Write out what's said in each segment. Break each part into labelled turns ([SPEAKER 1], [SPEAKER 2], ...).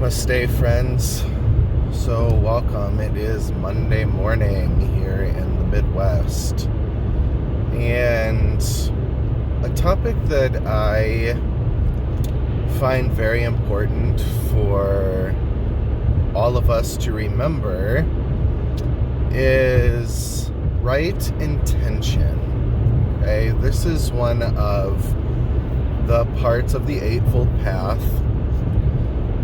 [SPEAKER 1] Namaste, friends. So, welcome. It is Monday morning here in the Midwest. And a topic that I find very important for all of us to remember is right intention. Okay, this is one of the parts of the Eightfold Path.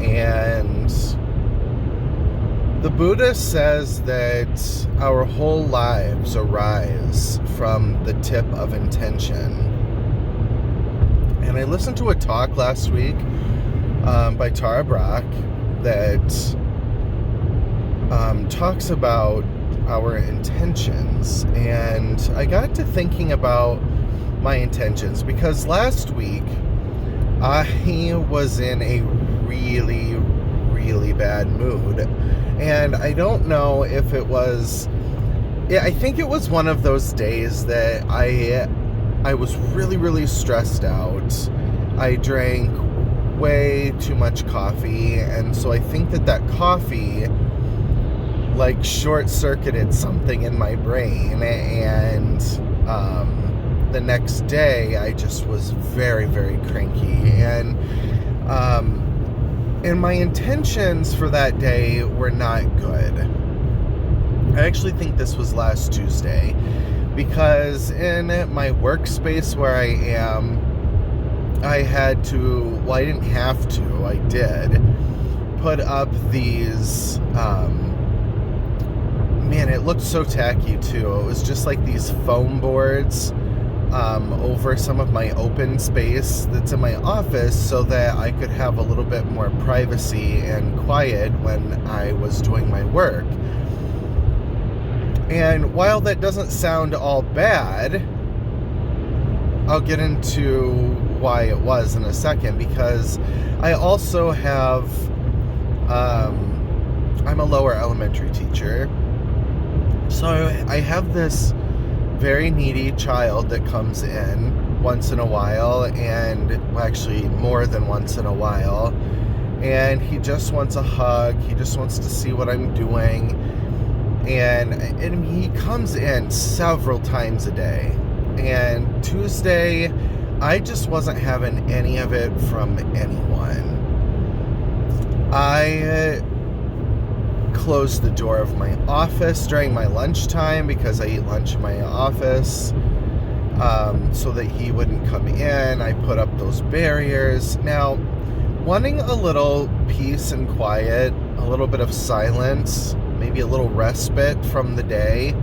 [SPEAKER 1] And the Buddhist says that our whole lives arise from the tip of intention. And I listened to a talk last week by Tara Brach that talks about our intentions. And I got to thinking about my intentions because last week I was in a really bad mood, and I don't know if it was, I think it was one of those days that I was really stressed out. I drank way too much coffee, and so I think that coffee like short-circuited something in my brain, and the next day I just was very cranky, and my intentions for that day were not good. I actually think this was last Tuesday, because in my workspace where I am, I had to, well, I didn't have to, I did, put up these, man, it looked so tacky too. It was just like these foam boards over some of my open space that's in my office so that I could have a little bit more privacy and quiet when I was doing my work. And while that doesn't sound all bad, I'll get into why it was in a second, because I also have, I'm a lower elementary teacher, so I have this very needy child that comes in once in a while, and well, actually more than once in a while, and he just wants a hug. He just wants to see what I'm doing, and he comes in several times a day. And Tuesday, I just wasn't having any of it from anyone. I closed the door of my office during my lunchtime, because I eat lunch in my office, so that he wouldn't come in. I put up those barriers. Now, wanting a little peace and quiet, a little bit of silence, maybe a little respite from the day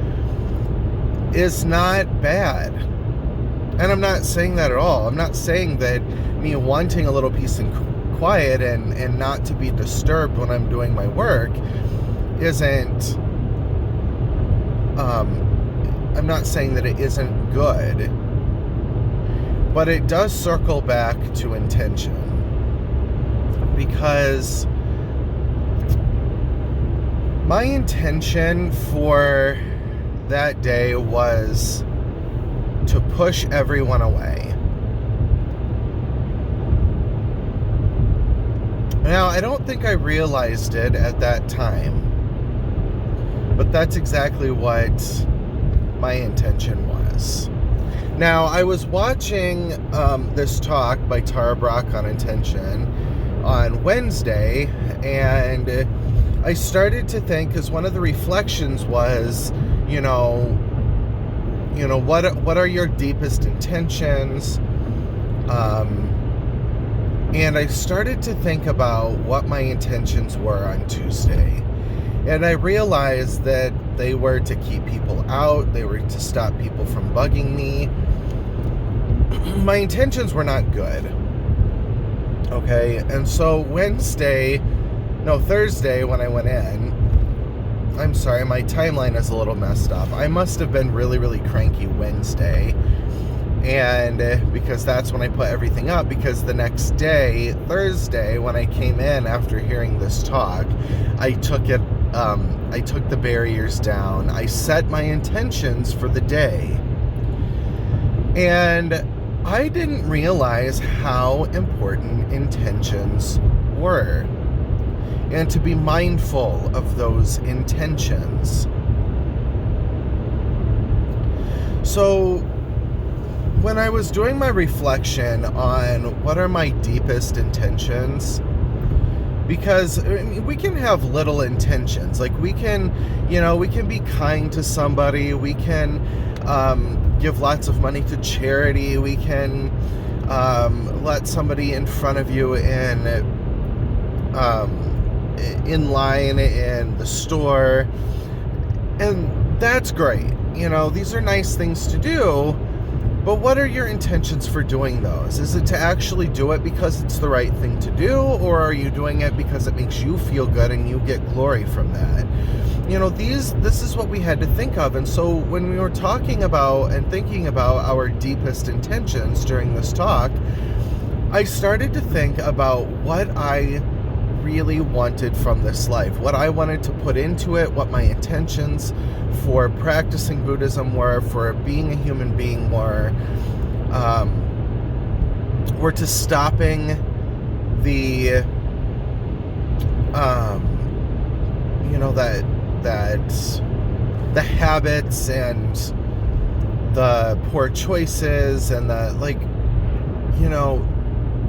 [SPEAKER 1] is not bad. And I'm not saying that at all. I'm not saying that me wanting a little peace and quiet and not to be disturbed when I'm doing my work isn't, I'm not saying that it isn't good, but it does circle back to intention, because my intention for that day was to push everyone away. Now, I don't think I realized it at that time, but that's exactly what my intention was. Now, I was watching this talk by Tara Brach on intention on Wednesday, and I started to think, because one of the reflections was, what are your deepest intentions? And I started to think about what my intentions were on Tuesday. And I realized that they were to keep people out. They were to stop people from bugging me. My intentions were not good. Okay? And so Thursday when I went in, I'm sorry, my timeline is a little messed up. I must have been really cranky Wednesday. And because that's when I put everything up, because the next day, Thursday, when I came in after hearing this talk, I took the barriers down. I set my intentions for the day. And I didn't realize how important intentions were. and to be mindful of those intentions. So when I was doing my reflection on what are my deepest intentions, because we can have little intentions, like we can be kind to somebody, we can give lots of money to charity, we can let somebody in front of you in line in the store, and that's great. These are nice things to do, but what are your intentions for doing those? Is it to actually do it because it's the right thing to do, or are you doing it because it makes you feel good and you get glory from that? This is what we had to think of. And so when we were talking about and thinking about our deepest intentions during this talk, I started to think about what I really wanted from this life, what I wanted to put into it, what my intentions for practicing Buddhism were, for being a human being were to stopping the the habits and the poor choices and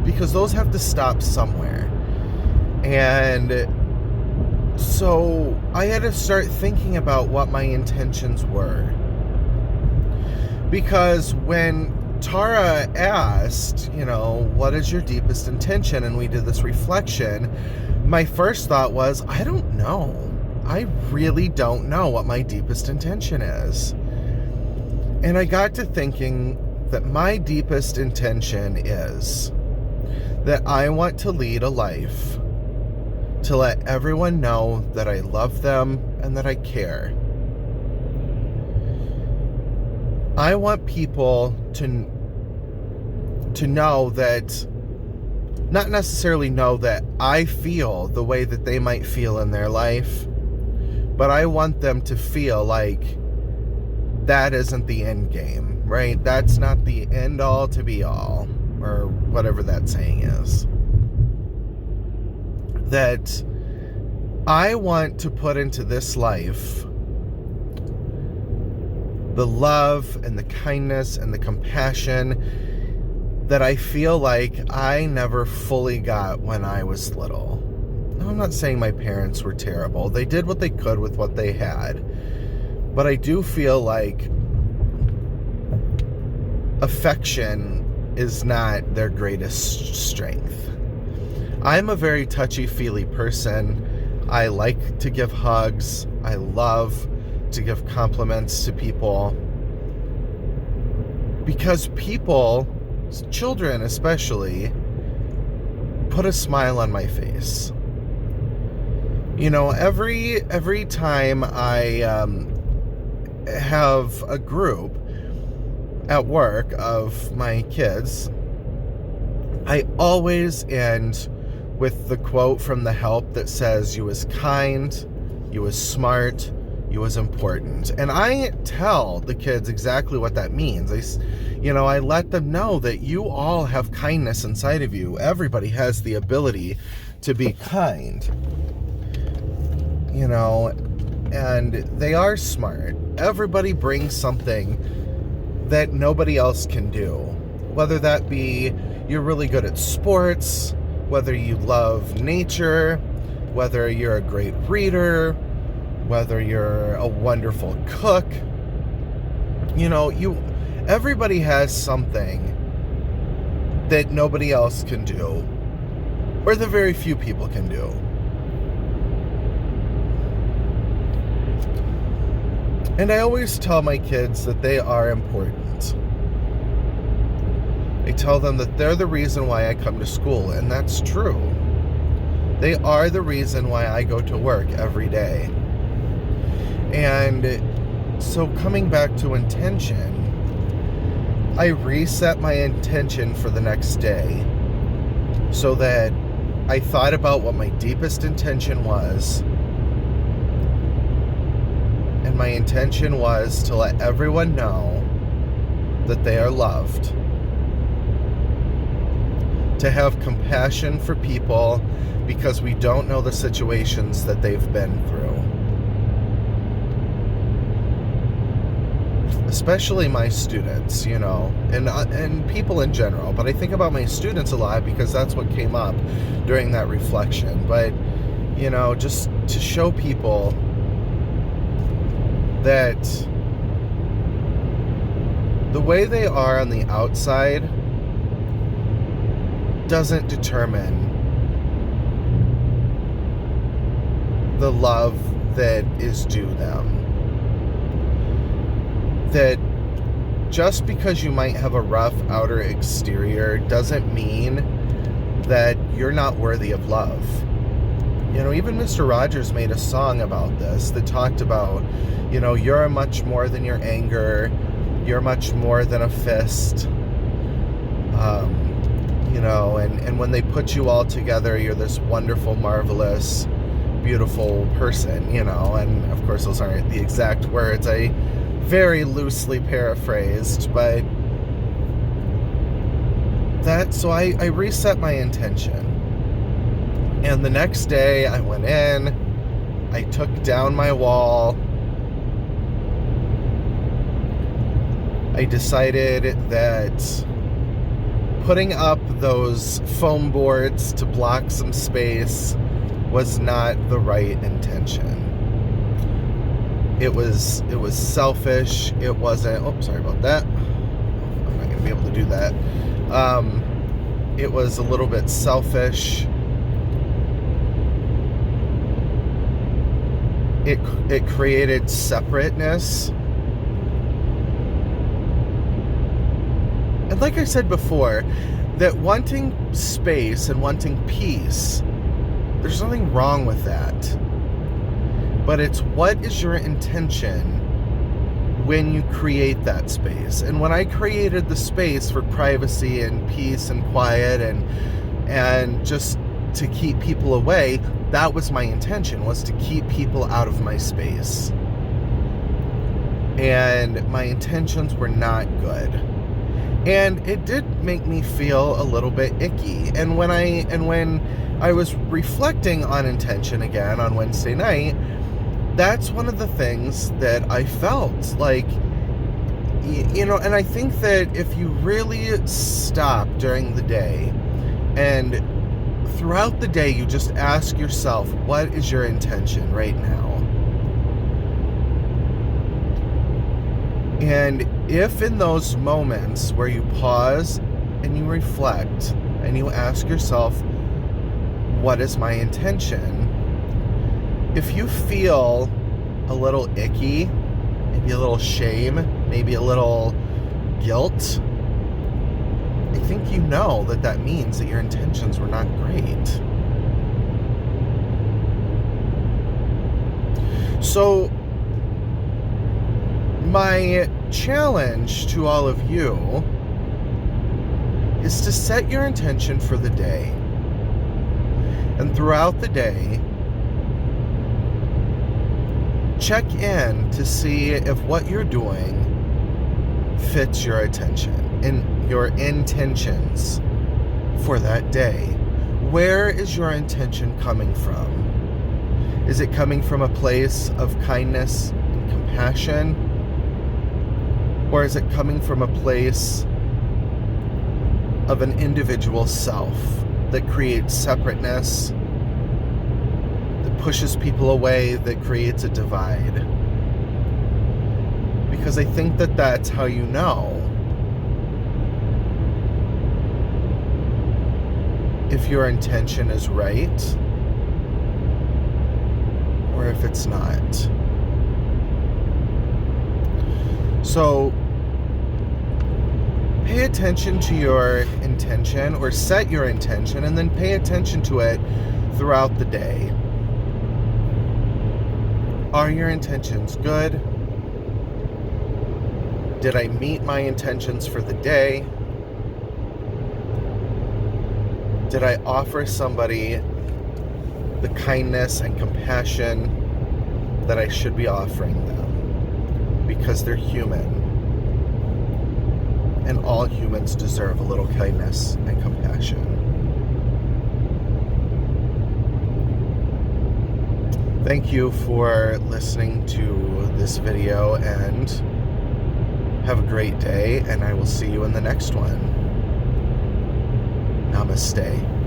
[SPEAKER 1] because those have to stop somewhere. And so I had to start thinking about what my intentions were. Because when Tara asked, what is your deepest intention? And we did this reflection, my first thought was, I don't know. I really don't know what my deepest intention is. And I got to thinking that my deepest intention is that I want to lead a life to let everyone know that I love them and that I care. I want people to know that, not necessarily know that I feel the way that they might feel in their life, but I want them to feel like that isn't the end game, right? That's not the end all to be all, or whatever that saying is. That I want to put into this life the love and the kindness and the compassion that I feel like I never fully got when I was little. Now, I'm not saying my parents were terrible. They did what they could with what they had. But I do feel like affection is not their greatest strength. I'm a very touchy-feely person. I like to give hugs. I love to give compliments to people. Because people, children especially, put a smile on my face. Every time I have a group at work of my kids, I always end with the quote from The Help that says, "You was kind, you was smart, you was important." And I tell the kids exactly what that means. I let them know that you all have kindness inside of you. Everybody has the ability to be kind. And they are smart. Everybody brings something that nobody else can do. Whether that be you're really good at sports, whether you love nature, whether you're a great reader, whether you're a wonderful cook. Everybody has something that nobody else can do, or that very few people can do. And I always tell my kids that they are important. I tell them that they're the reason why I come to school, and that's true. They are the reason why I go to work every day. And so coming back to intention, I reset my intention for the next day so that I thought about what my deepest intention was. And my intention was to let everyone know that they are loved. to have compassion for people because we don't know the situations that they've been through. Especially my students, and people in general. But I think about my students a lot because that's what came up during that reflection. But, just to show people that the way they are on the outside doesn't determine the love that is due them. That just because you might have a rough outer exterior doesn't mean that you're not worthy of love. Even Mr. Rogers made a song about this that talked about, you're much more than your anger, you're much more than a fist, and when they put you all together, you're this wonderful, marvelous, beautiful person, and of course those aren't the exact words. I very loosely paraphrased, but so I reset my intention. And the next day I went in, I took down my wall, I decided that putting up those foam boards to block some space was not the right intention. It was selfish. It wasn't, sorry about that. I'm not going to be able to do that. It was a little bit selfish. It created separateness. And like I said before, that wanting space and wanting peace, there's nothing wrong with that. But it's what is your intention when you create that space. And when I created the space for privacy and peace and quiet and just to keep people away, that was my intention, was to keep people out of my space. And my intentions were not good. And it did make me feel a little bit icky. And when I was reflecting on intention again on Wednesday night, that's one of the things that I felt like, and I think that if you really stop during the day and throughout the day you just ask yourself, what is your intention right now? And if in those moments where you pause and you reflect and you ask yourself, what is my intention? If you feel a little icky, maybe a little shame, maybe a little guilt, I think you know that means that your intentions were not great. So, my challenge to all of you is to set your intention for the day. And throughout the day, check in to see if what you're doing fits your attention and your intentions for that day. Where is your intention coming from? Is it coming from a place of kindness and compassion? Or is it coming from a place of an individual self that creates separateness, that pushes people away, that creates a divide? Because I think that that's how you know if your intention is right or if it's not. So pay attention to your intention, or set your intention, and then pay attention to it throughout the day. Are your intentions good? Did I meet my intentions for the day? Did I offer somebody the kindness and compassion that I should be offering them? Because they're human. and all humans deserve a little kindness and compassion. Thank you for listening to this video, and have a great day, and I will see you in the next one. Namaste.